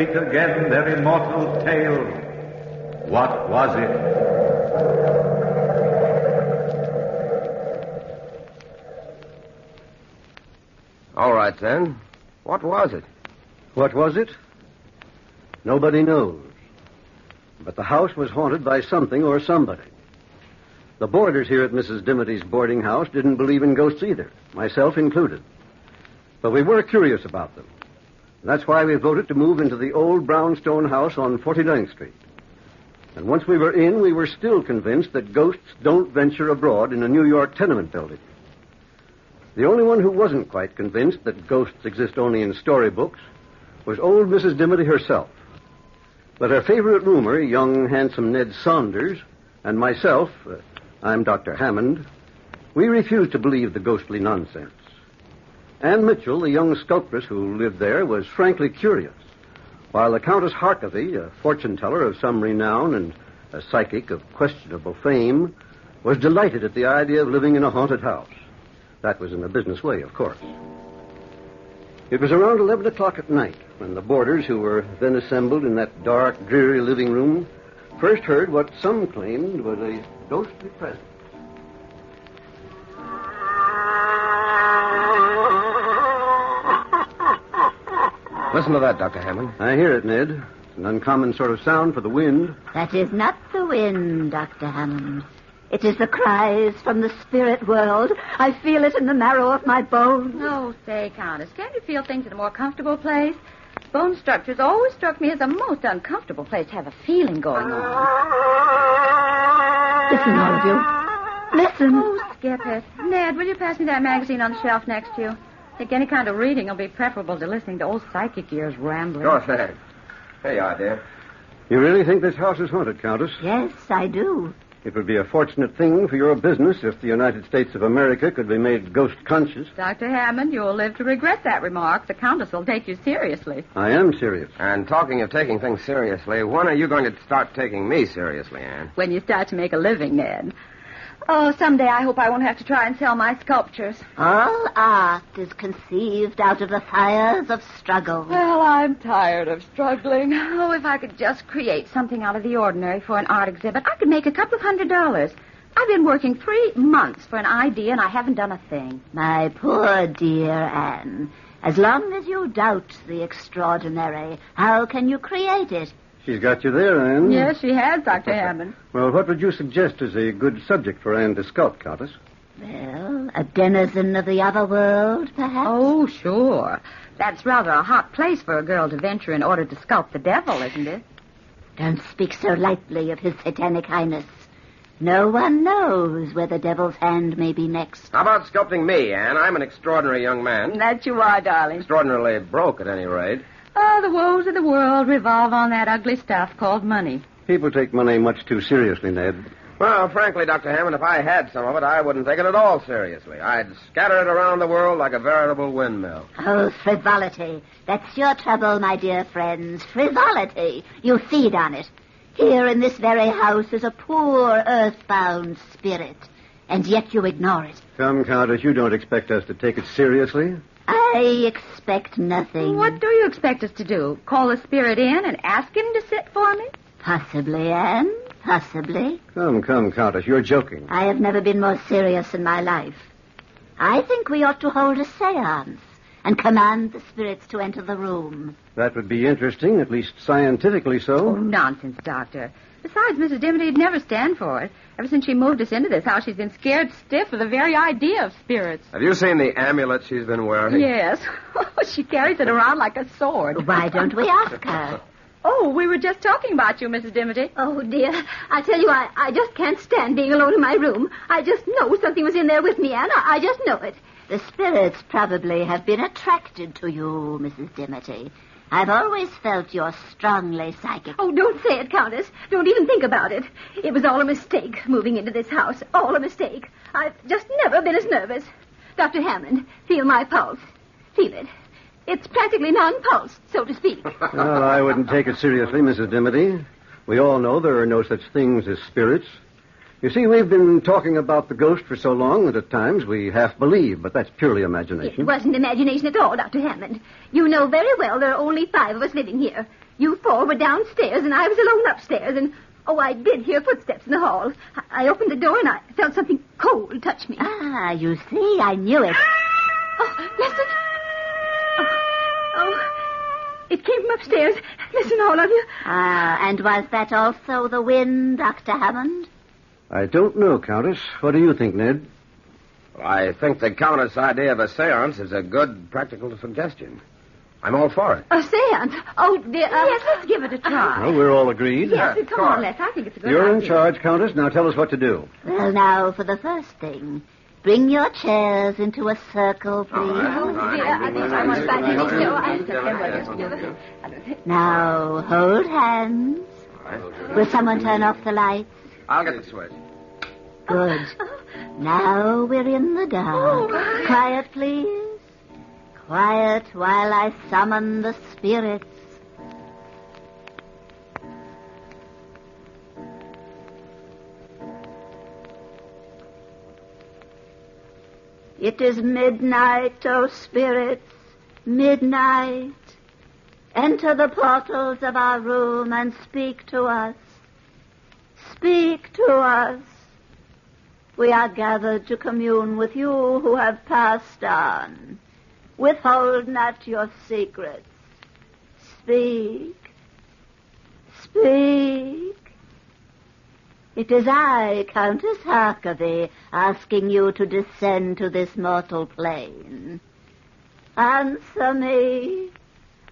speak again their immortal tale. What was it? All right, then. What was it? What was it? Nobody knows. But the house was haunted by something or somebody. The boarders here at Mrs. Dimity's boarding house didn't believe in ghosts either, myself included. But we were curious about them. That's why we voted to move into the old brownstone house on 49th Street. And once we were in, we were still convinced that ghosts don't venture abroad in a New York tenement building. The only one who wasn't quite convinced that ghosts exist only in storybooks was old Mrs. Dimity herself. But her favorite roomer, young, handsome Ned Saunders, and myself, I'm Dr. Hammond, we refused to believe the ghostly nonsense. Anne Mitchell, the young sculptress who lived there, was frankly curious, while the Countess Harkavy, a fortune-teller of some renown and a psychic of questionable fame, was delighted at the idea of living in a haunted house. That was in a business way, of course. It was around 11 o'clock at night when the boarders, who were then assembled in that dark, dreary living room, first heard what some claimed was a ghostly presence. Listen to that, Dr. Hammond. I hear it, Ned. It's an uncommon sort of sound for the wind. That is not the wind, Dr. Hammond. It is the cries from the spirit world. I feel it in the marrow of my bones. Oh, say, Countess, can't you feel things in a more comfortable place? Bone structures always struck me as a most uncomfortable place to have a feeling going on. Listen, all of you. Listen. Oh, skip it. Ned, will you pass me that magazine on the shelf next to you? I think any kind of reading will be preferable to listening to old psychic ears rambling. Sure thing. Here you are, dear. You really think this house is haunted, Countess? Yes, I do. It would be a fortunate thing for your business if the United States of America could be made ghost-conscious. Dr. Hammond, you'll live to regret that remark. The Countess will take you seriously. I am serious. And talking of taking things seriously, when are you going to start taking me seriously, Anne? When you start to make a living, Ned. Oh, someday I hope I won't have to try and sell my sculptures. All art is conceived out of the fires of struggle. Well, I'm tired of struggling. Oh, if I could just create something out of the ordinary for an art exhibit, I could make a couple of $100. I've been working 3 months for an idea, and I haven't done a thing. My poor dear Anne, as long as you doubt the extraordinary, how can you create it? She's got you there, Anne. Yes, she has, Dr. Hammond. Well, what would you suggest as a good subject for Anne to sculpt, Countess? Well, a denizen of the other world, perhaps? Oh, sure. That's rather a hot place for a girl to venture in order to sculpt the devil, isn't it? Don't speak so lightly of his satanic highness. No one knows where the devil's hand may be next. How about sculpting me, Anne? I'm an extraordinary young man. That you are, darling. Extraordinarily broke, at any rate. Oh, the woes of the world revolve on that ugly stuff called money. People take money much too seriously, Ned. Well, frankly, Dr. Hammond, if I had some of it, I wouldn't take it at all seriously. I'd scatter it around the world like a veritable windmill. Oh, frivolity. That's your trouble, my dear friends. Frivolity. You feed on it. Here in this very house is a poor, earthbound spirit, and yet you ignore it. Come, Countess, you don't expect us to take it seriously? I expect nothing. What do you expect us to do? Call the spirit in and ask him to sit for me? Possibly, Anne. Possibly. Come, Countess, you're joking. I have never been more serious in my life. I think we ought to hold a seance and command the spirits to enter the room. That would be interesting, at least scientifically so. Oh, nonsense, Doctor. Besides, Mrs. Dimity would never stand for it. Ever since she moved us into this house, she's been scared stiff of the very idea of spirits. Have you seen the amulet she's been wearing? Yes. She carries it around like a sword. Why don't we ask her? Oh, we were just talking about you, Mrs. Dimity. Oh, dear. I tell you, I just can't stand being alone in my room. I just know something was in there with me, Anne. I just know it. The spirits probably have been attracted to you, Mrs. Dimity. I've always felt you're strongly psychic. Oh, don't say it, Countess. Don't even think about it. It was all a mistake, moving into this house. All a mistake. I've just never been as nervous. Dr. Hammond, feel my pulse. Feel it. It's practically non-pulsed, so to speak. Well, I wouldn't take it seriously, Mrs. Dimity. We all know there are no such things as spirits. You see, we've been talking about the ghost for so long that at times we half believe, but that's purely imagination. It wasn't imagination at all, Dr. Hammond. You know very well there are only 5 of us living here. You four were downstairs, and I was alone upstairs, and, I did hear footsteps in the hall. I opened the door, and I felt something cold touch me. Ah, you see, I knew it. Oh, listen. It came from upstairs. Listen, all of you. Ah, and was that also the wind, Dr. Hammond? I don't know, Countess. What do you think, Ned? Well, I think the Countess' idea of a seance is a good practical suggestion. I'm all for it. A seance? Oh, dear. Yes, let's give it a try. Well, we're all agreed. Yes, come on, Les. I think it's a good idea. You're in charge, Countess. Now tell us what to do. Well, now, for the first thing, bring your chairs into a circle, please. Now, hold hands. Will someone turn off the lights? I'll get the switch. Good. Now we're in the dark. Quiet, please. Quiet while I summon the spirits. It is midnight, O spirits, midnight. Enter the portals of our room and speak to us. Speak to us. We are gathered to commune with you who have passed on. Withhold not your secrets. Speak. Speak. It is I, Countess Harkavy, asking you to descend to this mortal plane. Answer me.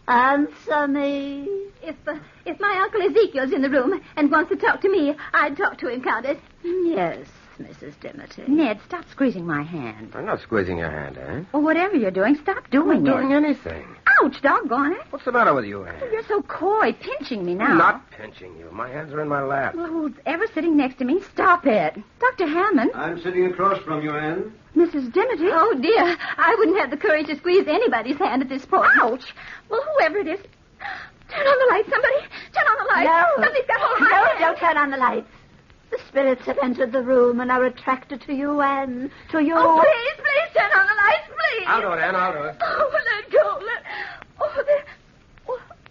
Answer me. If my Uncle Ezekiel's in the room and wants to talk to me, I'd talk to him, Countess. Yes, Mrs. Dimity. Ned, stop squeezing my hand. I'm not squeezing your hand, Anne. Or whatever you're doing, stop doing it. I'm not doing anything. Ouch, doggone it. What's the matter with you, Anne? You're so coy, pinching me now. I'm not pinching you. My hands are in my lap. Well, who's ever sitting next to me? Stop it. Dr. Hammond. I'm sitting across from you, Anne. Mrs. Dimity. Oh, dear. I wouldn't have the courage to squeeze anybody's hand at this point. Ouch. Well, whoever it is, turn on the lights, somebody. Turn on the lights. No. Somebody's got hold of my hand. Don't turn on the lights. The spirits have entered the room and are attracted to you, Anne. To you. Oh, please turn on the lights, please. I'll do it, Anne. I'll do it. Oh, let go.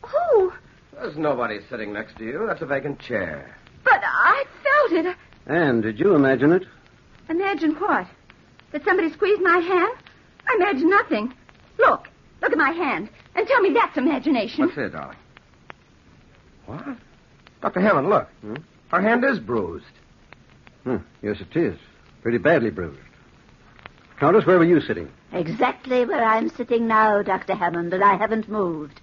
Who? There's nobody sitting next to you. That's a vacant chair. But I felt it. Anne, did you imagine it? Imagine what? That somebody squeezed my hand? I imagine nothing. Look at my hand. And tell me that's imagination. What's it, darling? What? Dr. Hammond, look. Her hand is bruised. Yes, it is. Pretty badly bruised. Countess, where were you sitting? Exactly where I'm sitting now, Dr. Hammond, and I haven't moved.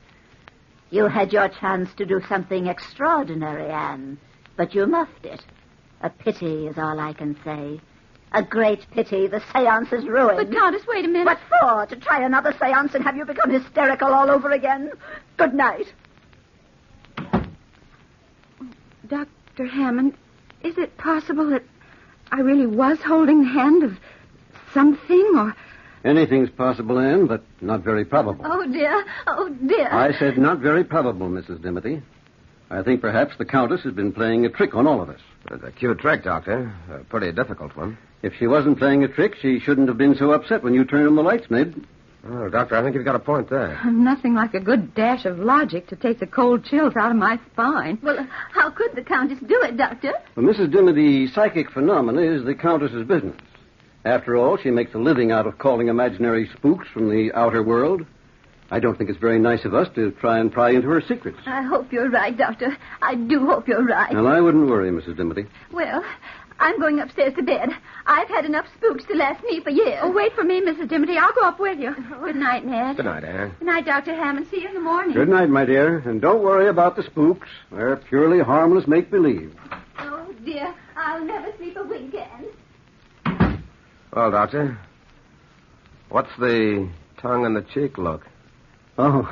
You had your chance to do something extraordinary, Anne, but you muffed it. A pity is all I can say. A great pity. The seance is ruined. But, Countess, wait a minute. What for? To try another seance and have you become hysterical all over again? Good night. Dr. Hammond, is it possible that I really was holding the hand of something, or... Anything's possible, Anne, but not very probable. Oh, dear. Oh, dear. I said not very probable, Mrs. Dimity. I think perhaps the Countess has been playing a trick on all of us. It's a cute trick, Doctor. A pretty difficult one. If she wasn't playing a trick, she shouldn't have been so upset when you turned on the lights, Ned. Oh, Doctor, I think you've got a point there. Nothing like a good dash of logic to take the cold chills out of my spine. Well, how could the Countess do it, Doctor? Well, Mrs. Dimity, psychic phenomena is the Countess's business. After all, she makes a living out of calling imaginary spooks from the outer world. I don't think it's very nice of us to try and pry into her secrets. I hope you're right, Doctor. I do hope you're right. Well, I wouldn't worry, Mrs. Dimity. Well, I'm going upstairs to bed. I've had enough spooks to last me for years. Oh, wait for me, Mrs. Dimity. I'll go up with you. Good night, Ned. Good night, Anne. Good night, Dr. Hammond. See you in the morning. Good night, my dear. And don't worry about the spooks. They're purely harmless make-believe. Oh, dear. I'll never sleep a wink, Anne. Well, Doctor, what's the tongue-in-the-cheek look? Oh.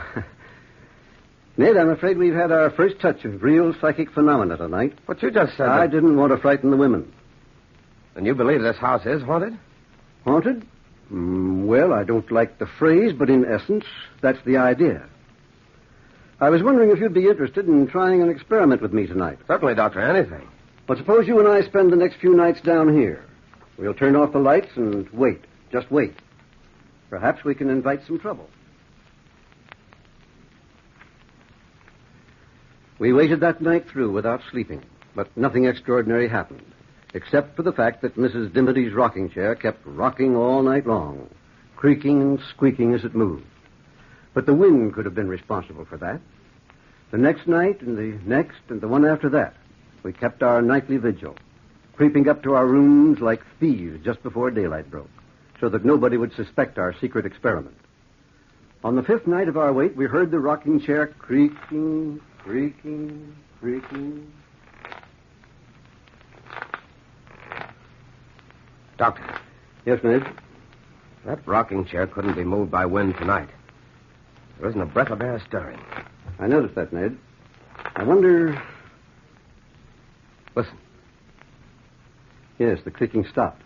Ned, I'm afraid we've had our first touch of real psychic phenomena tonight. But you just said I didn't want to frighten the women. And you believe this house is haunted? Haunted? Well, I don't like the phrase, but in essence, that's the idea. I was wondering if you'd be interested in trying an experiment with me tonight. Certainly, Doctor, anything. But suppose you and I spend the next few nights down here. We'll turn off the lights and wait. Just wait. Perhaps we can invite some trouble. We waited that night through without sleeping, but nothing extraordinary happened, except for the fact that Mrs. Dimity's rocking chair kept rocking all night long, creaking and squeaking as it moved. But the wind could have been responsible for that. The next night and the next and the one after that, we kept our nightly vigil, creeping up to our rooms like thieves just before daylight broke, so that nobody would suspect our secret experiment. On the 5th night of our wait, we heard the rocking chair creaking, creaking, creaking. Doctor. Yes, Ned? That rocking chair couldn't be moved by wind tonight. There isn't a breath of air stirring. I noticed that, Ned. I wonder... Listen. Yes, the creaking stopped.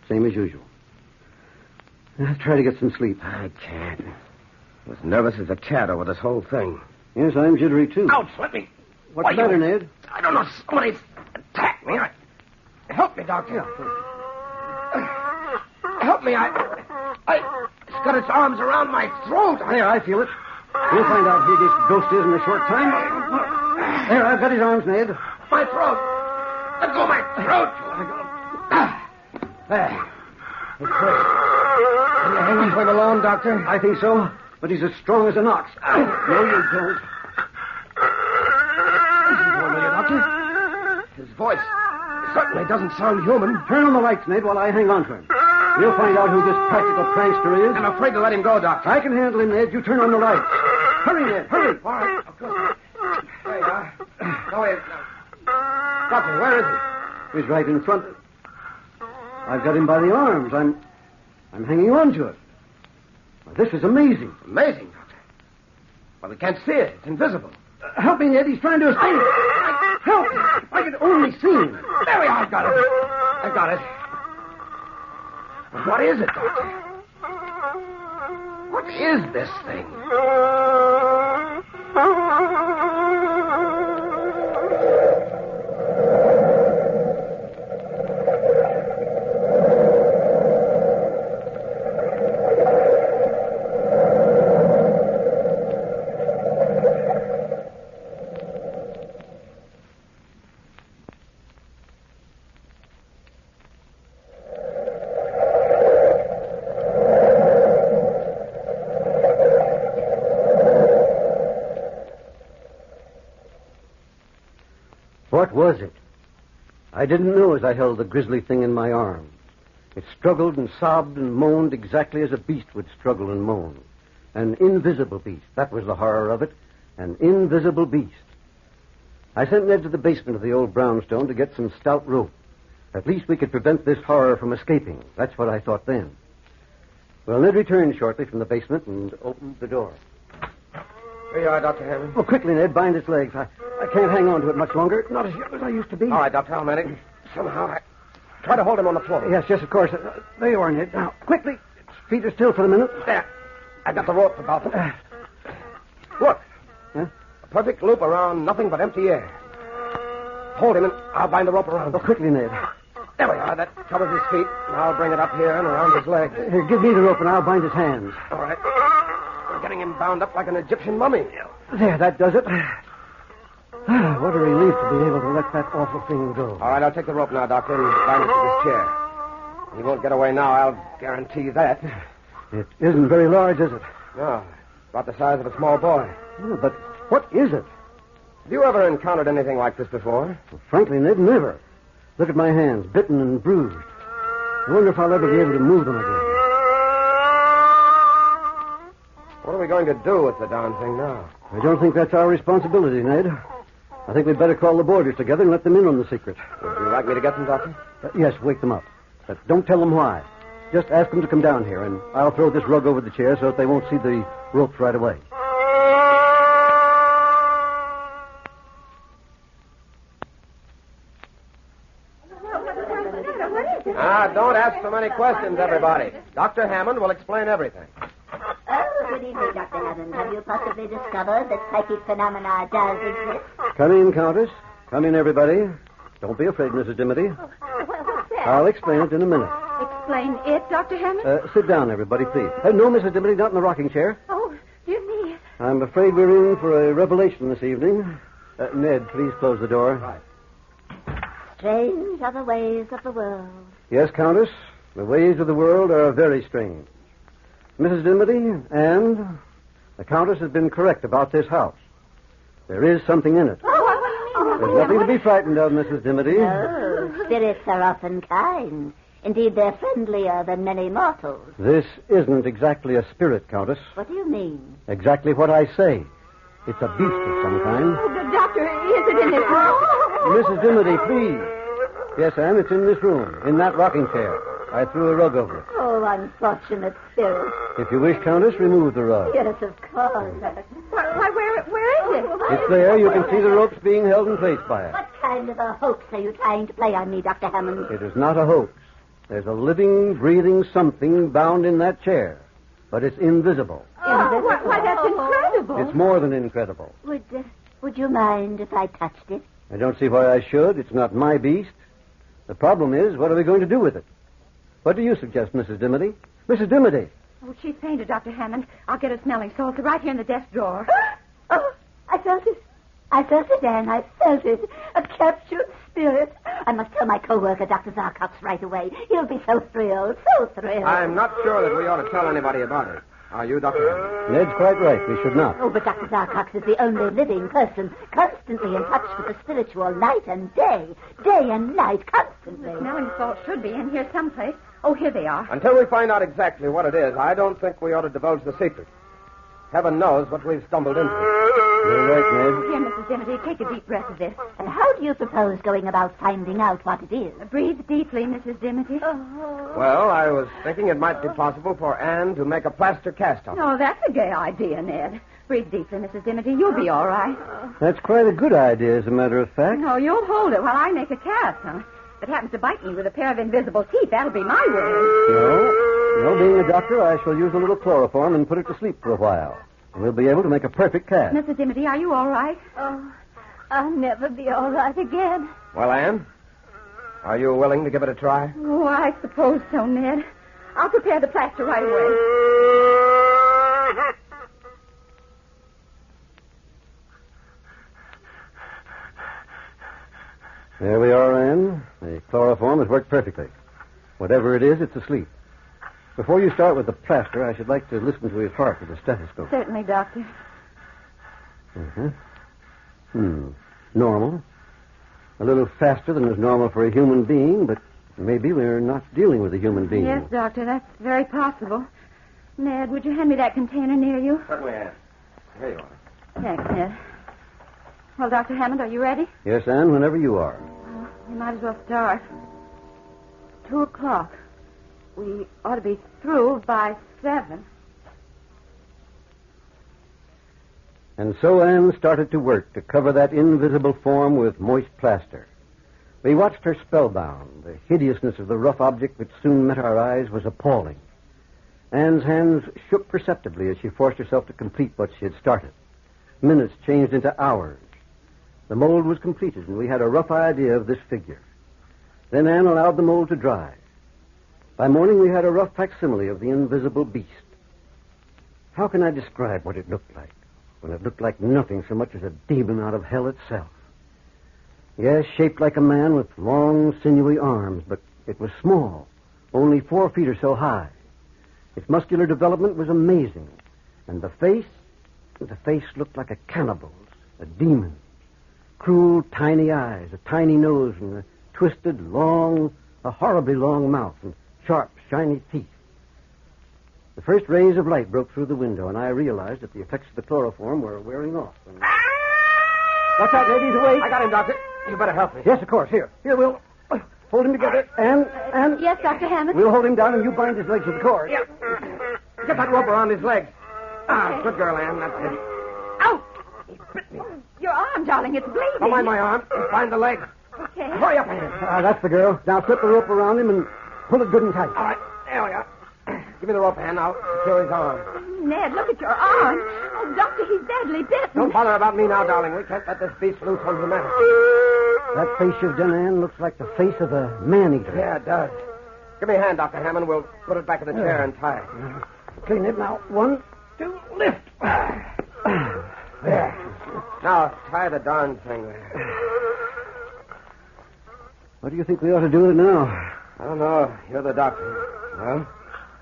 Same as usual. I'll try to get some sleep. I can't. I'm as nervous as a cat over this whole thing. Yes, I'm jittery, too. Ouch, let me... What's the matter, Ned? I don't know. Somebody's attacked me. Help me, Doctor. Help me. It's got its arms around my throat. There, I feel it. We'll find out who this ghost is in a short time. There, I've got his arms, Ned. My throat. Let go of my throat. There. It's free. Can you hang on to him alone, Doctor? I think so, but he's as strong as an ox. No, you don't. Doctor? His voice certainly doesn't sound human. Turn on the lights, Ned, while I hang on to him. We'll find out who this practical prankster is. I'm afraid to let him go, Doctor. I can handle him, Ned. You turn on the lights. Hurry, Ned, hurry. All right, of course. There you are. Go ahead. Doctor, where is he? He's right in front. I've got him by the arms. I'm hanging on to it. Well, this is amazing. Amazing, Doctor. Well, we can't see it. It's invisible. Help me, Ned. He's trying to escape. Help! I can only see him. There we are. I've got it. I've got it. What is it, Doctor? What is this thing? What was it? I didn't know as I held the grisly thing in my arms. It struggled and sobbed and moaned exactly as a beast would struggle and moan. An invisible beast. That was the horror of it. An invisible beast. I sent Ned to the basement of the old brownstone to get some stout rope. At least we could prevent this horror from escaping. That's what I thought then. Well, Ned returned shortly from the basement and opened the door. Here you are, Dr. Hammond. Oh, quickly, Ned. Bind its legs. I can't hang on to it much longer. Not as young as I used to be. All right, Doctor. I'll manage. Somehow I try to hold him on the floor. Yes, of course. There you are, Ned. Now, quickly. Its feet are still for a minute. There. I got the rope about them. Look. Huh? A perfect loop around nothing but empty air. Hold him and I'll bind the rope around him. Oh, quickly, Ned. There we are. That covers his feet. And I'll bring it up here and around his legs. Here, give me the rope and I'll bind his hands. All right. We're getting him bound up like an Egyptian mummy. There, that does it. What a relief to be able to let that awful thing go. All right, I'll take the rope now, Doctor, and bind it to this chair. He won't get away now, I'll guarantee that. It isn't very large, is it? No, about the size of a small boy. Yeah, but what is it? Have you ever encountered anything like this before? Well, frankly, Ned, never. Look at my hands, bitten and bruised. I wonder if I'll ever be able to move them again. What are we going to do with the darn thing now? I don't think that's our responsibility, Ned. I think we'd better call the boarders together and let them in on the secret. Would you like me to get them, Doctor? Yes, wake them up. But don't tell them why. Just ask them to come down here, and I'll throw this rug over the chair so that they won't see the ropes right away. Don't ask so many questions, everybody. Dr. Hammond will explain everything. Oh, good evening, Dr. Hammond. Have you possibly discovered that psychic phenomena does exist? Come in, Countess. Come in, everybody. Don't be afraid, Mrs. Dimity. What's that? I'll explain it in a minute. Explain it, Dr. Hammond? Sit down, everybody, please. No, Mrs. Dimity, not in the rocking chair. Oh, dear me. I'm afraid we're in for a revelation this evening. Ned, please close the door. Right. Strange are the ways of the world. Yes, Countess. The ways of the world are very strange. Mrs. Dimity, and the Countess has been correct about this house. There is something in it. Oh, what do you mean? There's nothing to be frightened of, Mrs. Dimity. Oh, spirits are often kind. Indeed, they're friendlier than many mortals. This isn't exactly a spirit, Countess. What do you mean? Exactly what I say. It's a beast of some kind. Oh, the doctor, is it in this room? Mrs. Dimity, please. Yes, Anne, it's in this room, in that rocking chair. I threw a rug over it. Oh, unfortunate spirit. If you wish, Countess, remove the rug. Yes, of course. Why, where is it? It's there. You can see the ropes being held in place by it. What kind of a hoax are you trying to play on me, Dr. Hammond? It is not a hoax. There's a living, breathing something bound in that chair. But it's invisible. Oh, why, that's incredible. It's more than incredible. Would you mind if I touched it? I don't see why I should. It's not my beast. The problem is, what are we going to do with it? What do you suggest, Mrs. Dimity? Mrs. Dimity! Oh, she's fainted, Dr. Hammond. I'll get a smelling salts right here in the desk drawer. Oh, I felt it. I felt it, Anne. I felt it. A captured spirit. I must tell my co-worker, Dr. Zarkox, right away. He'll be so thrilled, so thrilled. I'm not sure that we ought to tell anybody about it. Are you, Dr. Hammond? Ned's quite right. We should not. Oh, but Dr. Zarkox is the only living person constantly in touch with the spiritual night and day. Day and night, constantly. Smelling salts should be in here someplace. Oh, here they are. Until we find out exactly what it is, I don't think we ought to divulge the secret. Heaven knows what we've stumbled into. You're right, Ned. Here, Mrs. Dimity, take a deep breath of this. And how do you propose going about finding out what it is? Breathe deeply, Mrs. Dimity. Well, I was thinking it might be possible for Anne to make a plaster cast of it. Oh, that's a gay idea, Ned. Breathe deeply, Mrs. Dimity. You'll be all right. That's quite a good idea, as a matter of fact. No, you'll hold it while I make a cast, huh? If it happens to bite me with a pair of invisible teeth, that'll be my word. No, being a doctor, I shall use a little chloroform and put it to sleep for a while. And we'll be able to make a perfect cast. Mrs. Dimity, are you all right? Oh, I'll never be all right again. Well, Anne, are you willing to give it a try? Oh, I suppose so, Ned. I'll prepare the plaster right away. There we are, Anne. The chloroform has worked perfectly. Whatever it is, it's asleep. Before you start with the plaster, I should like to listen to his heart with a stethoscope. Certainly, Doctor. Normal. A little faster than is normal for a human being, but maybe we're not dealing with a human being. Yes, Doctor, that's very possible. Ned, would you hand me that container near you? Certainly, Anne. Here you are. Thanks, Ned. Well, Dr. Hammond, are you ready? Yes, Anne, whenever you are. We might as well start. 2:00. We ought to be through by 7. And so Anne started to work to cover that invisible form with moist plaster. We watched her spellbound. The hideousness of the rough object which soon met our eyes was appalling. Anne's hands shook perceptibly as she forced herself to complete what she had started. Minutes changed into hours. The mold was completed, and we had a rough idea of this figure. Then Anne allowed the mold to dry. By morning, we had a rough facsimile of the invisible beast. How can I describe what it looked like, when it looked like nothing so much as a demon out of hell itself? Yes, shaped like a man with long, sinewy arms, but it was small, only 4 feet or so high. Its muscular development was amazing, and the face looked like a cannibal's, a demon. Cruel, tiny eyes, a tiny nose, and a twisted, a horribly long mouth, and sharp, shiny teeth. The first rays of light broke through the window, and I realized that the effects of the chloroform were wearing off. Watch out, Ned, he's awake. I got him, Doctor. You better help me. Yes, of course. Here, we'll hold him together. And Yes, Dr. Hammond? we'll hold him down, and you bind his legs with the cord. Yeah. Get that rope around his legs. Ah, good girl, Anne. That's it. Ow! He bit me. Your arm, darling. It's bleeding. Don't mind my arm. Find the leg. Okay. Hurry up, Anne. That's the girl. Now slip the rope around him and pull it good and tight. All right. There we are. Give me the rope, Anne. I'll secure his arm. Ned, look at your arm. Oh, Doctor, he's badly bitten. Don't bother about me now, darling. We can't let this beast loose on humanity. That face you've done, Anne, looks like the face of a man-eater. Yeah, it does. Give me a hand, Dr. Hammond. We'll put it back in the chair and tie it. Clean it now. 1, 2, lift. There. Now, tie the darn thing there. What do you think we ought to do with it now? I don't know. You're the doctor. Well,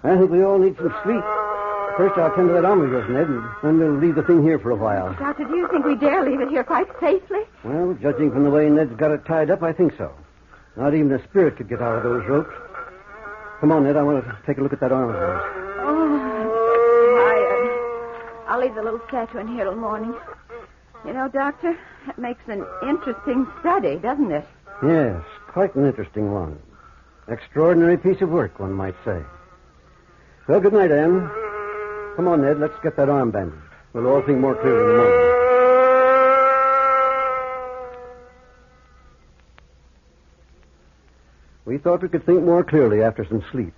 I think we all need some sleep. First, I'll tend to that arm of yours, Ned, and then we'll leave the thing here for a while. Doctor, do you think we dare leave it here quite safely? Well, judging from the way Ned's got it tied up, I think so. Not even a spirit could get out of those ropes. Come on, Ned. I want to take a look at that arm of yours. Oh, I'm tired. I'll leave the little statue in here till morning. You know, Doctor, that makes an interesting study, doesn't it? Yes, quite an interesting one. Extraordinary piece of work, one might say. Well, good night, Anne. Come on, Ned. Let's get that arm bandaged. We'll all think more clearly in the morning. We thought we could think more clearly after some sleep.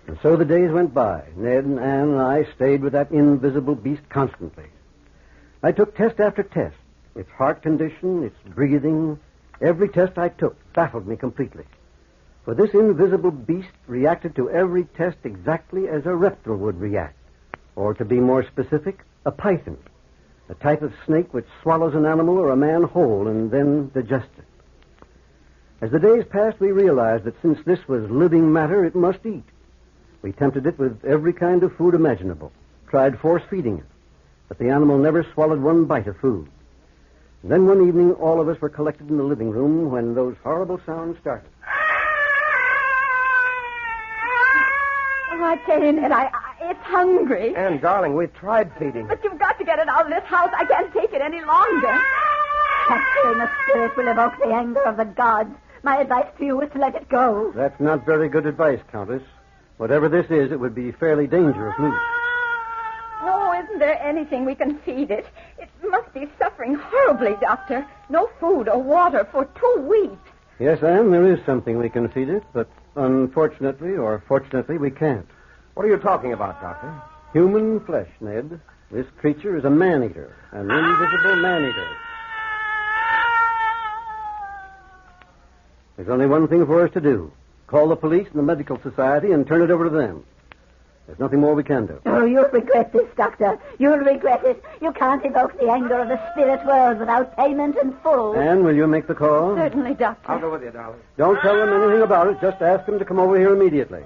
And so the days went by. Ned and Anne and I stayed with that invisible beast constantly. I took test after test. Its heart condition, its breathing, every test I took baffled me completely. For this invisible beast reacted to every test exactly as a reptile would react. Or to be more specific, a python, a type of snake which swallows an animal or a man whole and then digests it. As the days passed, we realized that since this was living matter, it must eat. We tempted it with every kind of food imaginable, tried force-feeding it, but the animal never swallowed one bite of food. And then one evening, all of us were collected in the living room when those horrible sounds started. Oh, I tell you, Ned, it's hungry. Anne, darling, we've tried feeding. But you've got to get it out of this house. I can't take it any longer. Capturing a spirit will evoke the anger of the gods. My advice to you is to let it go. That's not very good advice, Countess. Whatever this is, it would be fairly dangerous news. Oh, isn't there anything we can feed it? It must be suffering horribly, Doctor. No food or water for 2 weeks. Yes, Anne, there is something we can feed it, but unfortunately or fortunately, we can't. What are you talking about, Doctor? Human flesh, Ned. This creature is a man-eater, an invisible man-eater. There's only one thing for us to do. Call the police and the medical society and turn it over to them. There's nothing more we can do. Oh, you'll regret this, Doctor. You'll regret it. You can't evoke the anger of the spirit world without payment in full. Anne, will you make the call? Certainly, Doctor. I'll go with you, darling. Don't tell them anything about it. Just ask them to come over here immediately.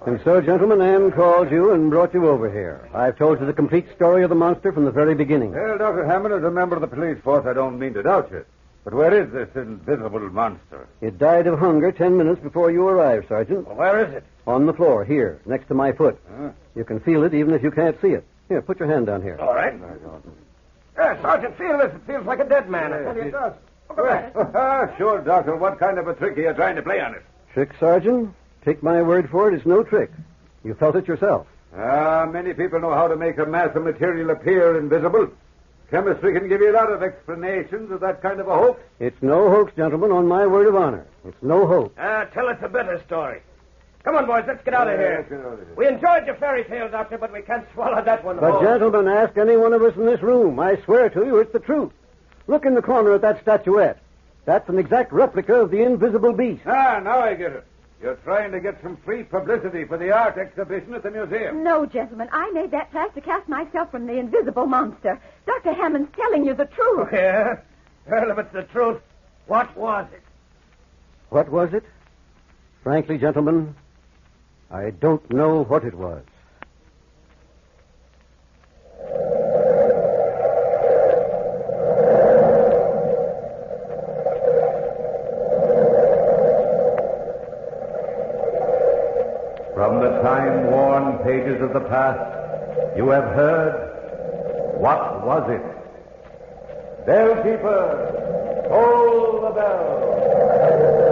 And so, gentlemen, Anne called you and brought you over here. I've told you the complete story of the monster from the very beginning. Well, Dr. Hammond, as a member of the police force, I don't mean to doubt you. But where is this invisible monster? It died of hunger 10 minutes before you arrived, Sergeant. Well, where is it? On the floor, here, next to my foot. You can feel it even if you can't see it. Here, put your hand down here. All right. Sergeant, feel this. It feels like a dead man. I tell you it does. Look at that. Sure, Doctor. What kind of a trick are you trying to play on it? Trick, Sergeant? Take my word for it, it's no trick. You felt it yourself. Many people know how to make a mass of material appear invisible. Chemistry can give you a lot of explanations of that kind of a hoax. It's no hoax, gentlemen, on my word of honor. It's no hoax. Tell us a better story. Come on, boys, let's get out of here. Let's get out of here. We enjoyed your fairy tale, Doctor, but we can't swallow that one But, whole. gentlemen, ask any one of us in this room. I swear to you, it's the truth. Look in the corner at that statuette. That's an exact replica of the invisible beast. Now I get it. You're trying to get some free publicity for the art exhibition at the museum. No, gentlemen, I made that plaster cast myself from the invisible monster. Dr. Hammond's telling you the truth. Oh, yeah? Well, if it's the truth, what was it? What was it? Frankly, gentlemen, I don't know what it was. From the time-worn pages of the past, you have heard, what was it? Bellkeeper, toll the bell.